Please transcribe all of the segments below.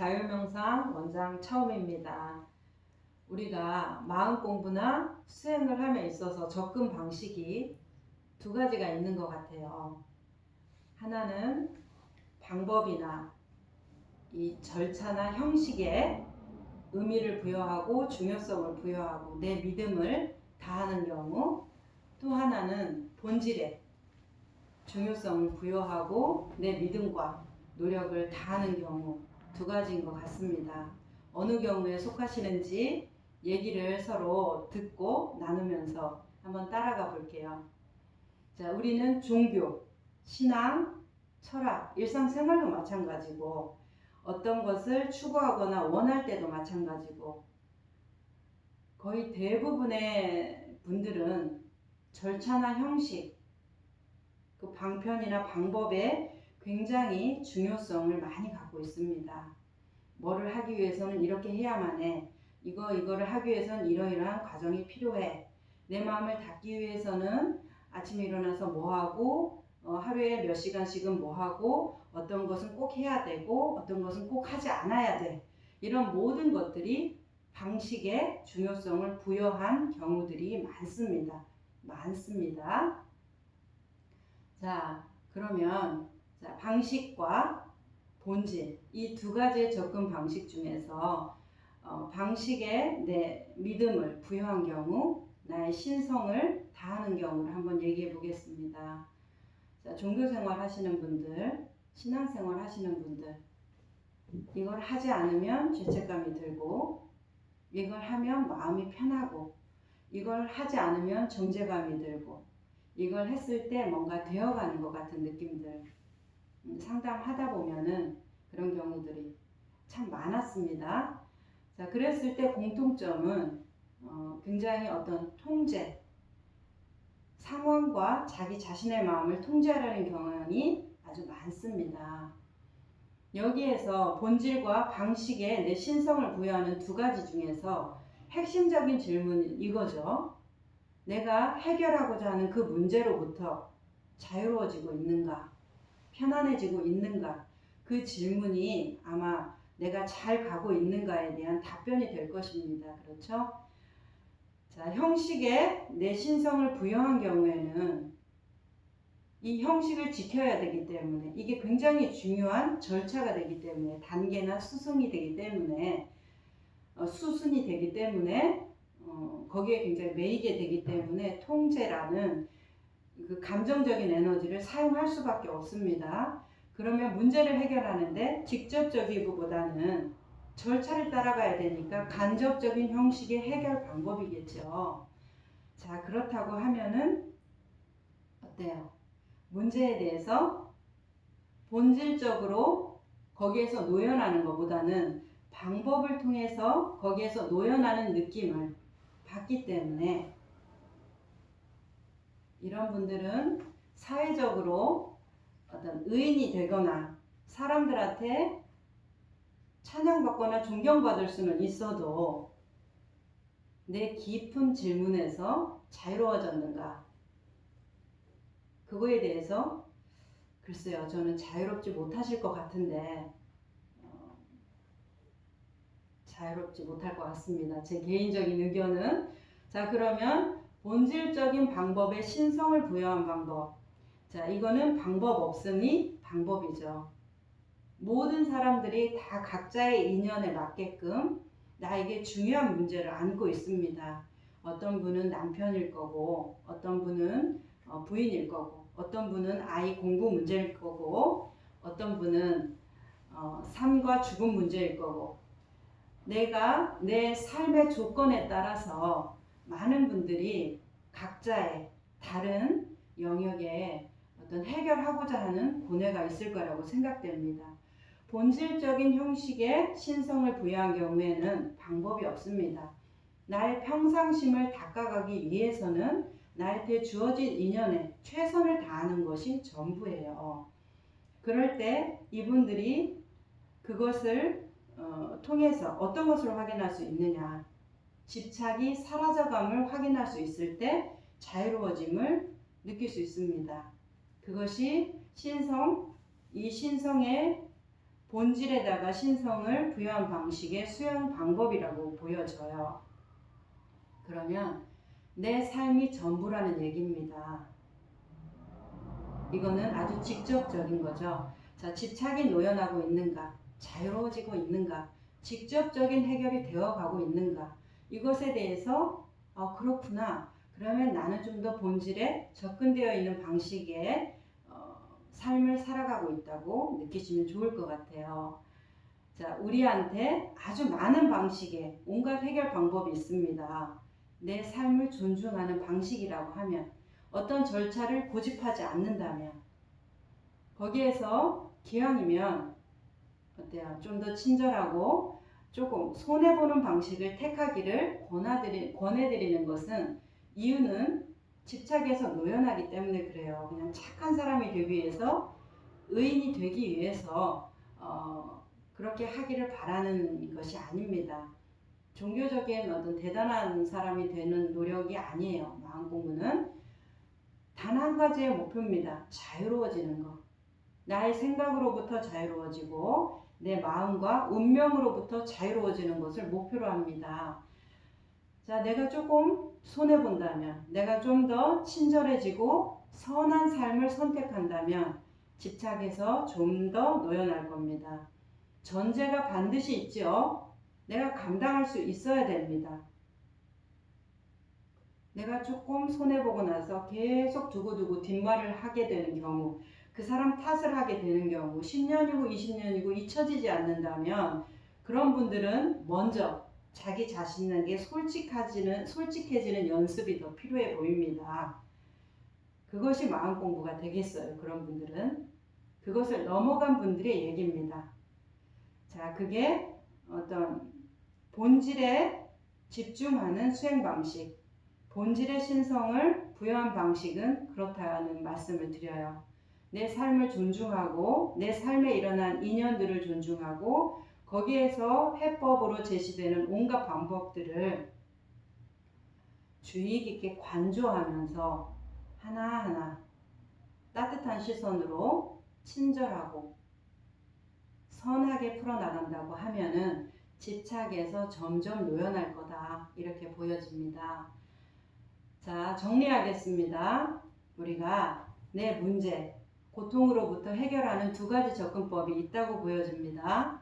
자유명상 원장 처음입니다. 우리가 마음 공부나 수행을 함에 있어서 접근 방식이 두 가지가 있는 것 같아요. 하나는 방법이나 이 절차나 형식에 의미를 부여하고 중요성을 부여하고 내 믿음을 다하는 경우, 또 하나는 본질에 중요성을 부여하고 내 믿음과 노력을 다하는 경우, 두 가지인 것 같습니다. 어느 경우에 속하시는지 얘기를 서로 듣고 나누면서 한번 따라가 볼게요. 자, 우리는 종교, 신앙, 철학, 일상생활도 마찬가지고 어떤 것을 추구하거나 원할 때도 마찬가지고 거의 대부분의 분들은 절차나 형식, 그 방편이나 방법에 굉장히 중요성을 많이 갖고 있습니다. 뭐를 하기 위해서는 이렇게 해야만 해. 이거를 하기 위해서는 이러이러한 과정이 필요해. 내 마음을 닫기 위해서는 아침에 일어나서 뭐 하고 하루에 몇 시간씩은 뭐 하고 어떤 것은 꼭 해야 되고 어떤 것은 꼭 하지 않아야 돼. 이런 모든 것들이 방식에 중요성을 부여한 경우들이 많습니다. 자, 그러면 방식과 본질, 이 두 가지의 접근 방식 중에서 방식에 내 믿음을 부여한 경우, 나의 신성을 다하는 경우를 한번 얘기해 보겠습니다. 자, 종교생활 하시는 분들, 신앙생활 하시는 분들, 이걸 하지 않으면 죄책감이 들고, 이걸 하면 마음이 편하고, 이걸 하지 않으면 정죄감이 들고, 이걸 했을 때 뭔가 되어가는 것 같은 느낌들, 상담하다 보면은 그런 경우들이 참 많았습니다. 자, 그랬을 때 공통점은 굉장히 어떤 통제, 상황과 자기 자신의 마음을 통제하려는 경향이 아주 많습니다. 여기에서 본질과 방식에 내 신성을 부여하는 두 가지 중에서 핵심적인 질문은 이거죠. 내가 해결하고자 하는 그 문제로부터 자유로워지고 있는가? 편안해지고 있는가? 그 질문이 아마 내가 잘 가고 있는가에 대한 답변이 될 것입니다. 그렇죠? 자, 형식에 내 신성을 부여한 경우에는 이 형식을 지켜야 되기 때문에 이게 굉장히 중요한 절차가 되기 때문에 단계나 수순이 되기 때문에 거기에 굉장히 매이게 되기 때문에 통제라는 그 감정적인 에너지를 사용할 수밖에 없습니다. 그러면 문제를 해결하는데 직접적이기보다는 절차를 따라가야 되니까 간접적인 형식의 해결 방법이겠죠. 자, 그렇다고 하면은 어때요? 문제에 대해서 본질적으로 거기에서 노연하는 것보다는 방법을 통해서 거기에서 노연하는 느낌을 받기 때문에 이런 분들은 사회적으로 어떤 의인이 되거나 사람들한테 찬양받거나 존경받을 수는 있어도 내 깊은 질문에서 자유로워졌는가? 그거에 대해서 글쎄요, 저는 자유롭지 못하실 것 같은데 자유롭지 못할 것 같습니다. 제 개인적인 의견은. 자, 그러면 본질적인 방법에 신성을 부여한 방법. 자, 이거는 방법 없음이 방법이죠. 모든 사람들이 다 각자의 인연에 맞게끔 나에게 중요한 문제를 안고 있습니다. 어떤 분은 남편일 거고, 어떤 분은 부인일 거고, 어떤 분은 아이 공부 문제일 거고, 어떤 분은 삶과 죽음 문제일 거고, 내가 내 삶의 조건에 따라서 많은 분들이 각자의 다른 영역에 어떤 해결하고자 하는 고뇌가 있을 거라고 생각됩니다. 본질적인 형식에 신성을 부여한 경우에는 방법이 없습니다. 나의 평상심을 닦아가기 위해서는 나한테 주어진 인연에 최선을 다하는 것이 전부예요. 그럴 때 이분들이 그것을 통해서 어떤 것을 확인할 수 있느냐, 집착이 사라져감을 확인할 수 있을 때 자유로워짐을 느낄 수 있습니다. 그것이 이 신성의 본질에다가 신성을 부여한 방식의 수행 방법이라고 보여져요. 그러면 내 삶이 전부라는 얘기입니다. 이거는 아주 직접적인 거죠. 자, 집착이 노연하고 있는가? 자유로워지고 있는가? 직접적인 해결이 되어가고 있는가? 이것에 대해서 그렇구나. 그러면 나는 좀 더 본질에 접근되어 있는 방식의 삶을 살아가고 있다고 느끼시면 좋을 것 같아요. 자, 우리한테 아주 많은 방식의 온갖 해결 방법이 있습니다. 내 삶을 존중하는 방식이라고 하면, 어떤 절차를 고집하지 않는다면, 거기에서 기왕이면 어때요? 좀 더 친절하고 조금 손해보는 방식을 택하기를 권해드리는 것은, 이유는 집착에서 노연하기 때문에 그래요. 그냥 착한 사람이 되기 위해서, 의인이 되기 위해서 그렇게 하기를 바라는 것이 아닙니다. 종교적인 어떤 대단한 사람이 되는 노력이 아니에요. 마음 공부는 단 한 가지의 목표입니다. 자유로워지는 것. 나의 생각으로부터 자유로워지고 내 마음과 운명으로부터 자유로워지는 것을 목표로 합니다. 자, 내가 조금 손해본다면, 내가 좀 더 친절해지고 선한 삶을 선택한다면 집착에서 좀 더 노연할 겁니다. 전제가 반드시 있죠. 내가 감당할 수 있어야 됩니다. 내가 조금 손해보고 나서 계속 두고두고 뒷말을 하게 되는 경우, 그 사람 탓을 하게 되는 경우, 10년이고 20년이고 잊혀지지 않는다면, 그런 분들은 먼저 자기 자신에게 솔직해지는 연습이 더 필요해 보입니다. 그것이 마음 공부가 되겠어요. 그런 분들은. 그것을 넘어간 분들의 얘기입니다. 자, 그게 어떤 본질에 집중하는 수행 방식, 본질의 신성을 부여한 방식은 그렇다는 말씀을 드려요. 내 삶을 존중하고 내 삶에 일어난 인연들을 존중하고 거기에서 해법으로 제시되는 온갖 방법들을 주의 깊게 관조하면서 하나하나 따뜻한 시선으로 친절하고 선하게 풀어나간다고 하면은 집착에서 점점 노연할 거다, 이렇게 보여집니다. 자, 정리하겠습니다. 우리가 내 문제, 고통으로부터 해결하는 두 가지 접근법이 있다고 보여집니다.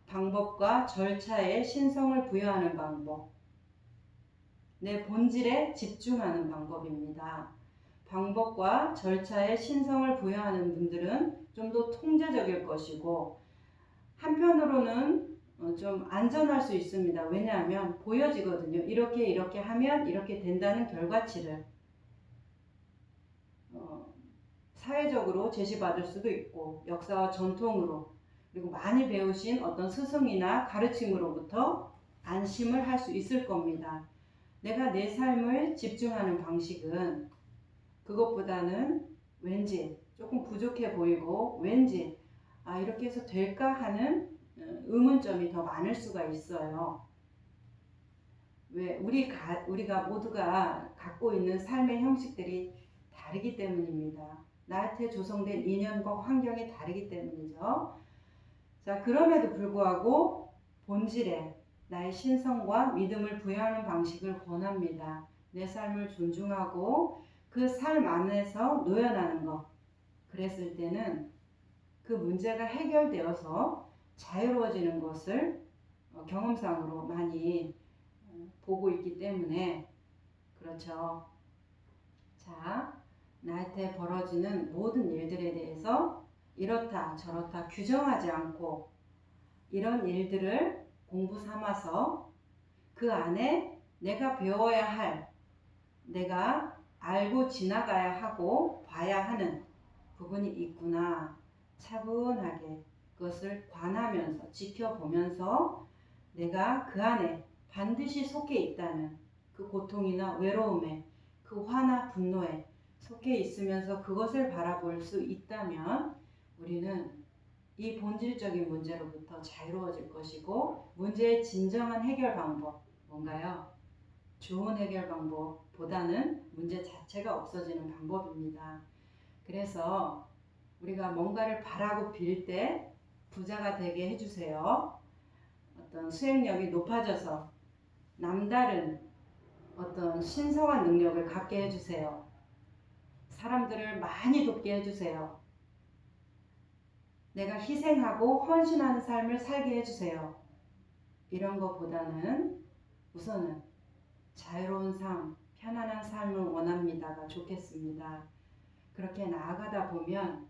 방법과 절차에 신성을 부여하는 방법, 내 본질에 집중하는 방법입니다. 방법과 절차에 신성을 부여하는 분들은 좀 더 통제적일 것이고, 한편으로는 좀 안전할 수 있습니다. 왜냐하면 보여지거든요. 이렇게 하면 이렇게 된다는 결과치를 사회적으로 제시받을 수도 있고, 역사와 전통으로, 그리고 많이 배우신 어떤 스승이나 가르침으로부터 안심을 할 수 있을 겁니다. 내가 내 삶을 집중하는 방식은 그것보다는 왠지 조금 부족해 보이고, 왠지 이렇게 해서 될까 하는 의문점이 더 많을 수가 있어요. 왜? 우리가 모두가 갖고 있는 삶의 형식들이 다르기 때문입니다. 나한테 조성된 인연과 환경이 다르기 때문이죠. 자, 그럼에도 불구하고 본질에 나의 신성과 믿음을 부여하는 방식을 권합니다. 내 삶을 존중하고 그 삶 안에서 노연하는 것. 그랬을 때는 그 문제가 해결되어서 자유로워지는 것을 경험상으로 많이 보고 있기 때문에 그렇죠. 자, 나한테 벌어지는 모든 일들에 대해서 이렇다 저렇다 규정하지 않고, 이런 일들을 공부 삼아서 그 안에 내가 배워야 할, 내가 알고 지나가야 하고 봐야 하는 부분이 있구나, 차분하게 그것을 관하면서 지켜보면서 내가 그 안에 반드시 속해 있다는 그 고통이나 외로움에, 그 화나 분노에 속해 있으면서 그것을 바라볼 수 있다면 우리는 이 본질적인 문제로부터 자유로워질 것이고, 문제의 진정한 해결 방법, 뭔가요? 좋은 해결 방법보다는 문제 자체가 없어지는 방법입니다. 그래서 우리가 뭔가를 바라고 빌 때 부자가 되게 해주세요. 어떤 수행력이 높아져서 남다른 어떤 신성한 능력을 갖게 해주세요. 사람들을 많이 돕게 해주세요. 내가 희생하고 헌신하는 삶을 살게 해주세요. 이런 것보다는 우선은 자유로운 삶, 편안한 삶을 원합니다가 좋겠습니다. 그렇게 나아가다 보면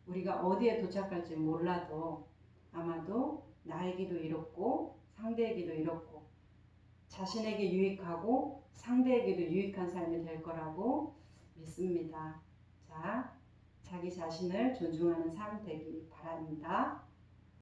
우리가 어디에 도착할지 몰라도 아마도 나에게도 이롭고 상대에게도 이롭고 자신에게 유익하고 상대에게도 유익한 삶이 될 거라고 믿습니다. 자, 자기 자신을 존중하는 삶 되기 바랍니다.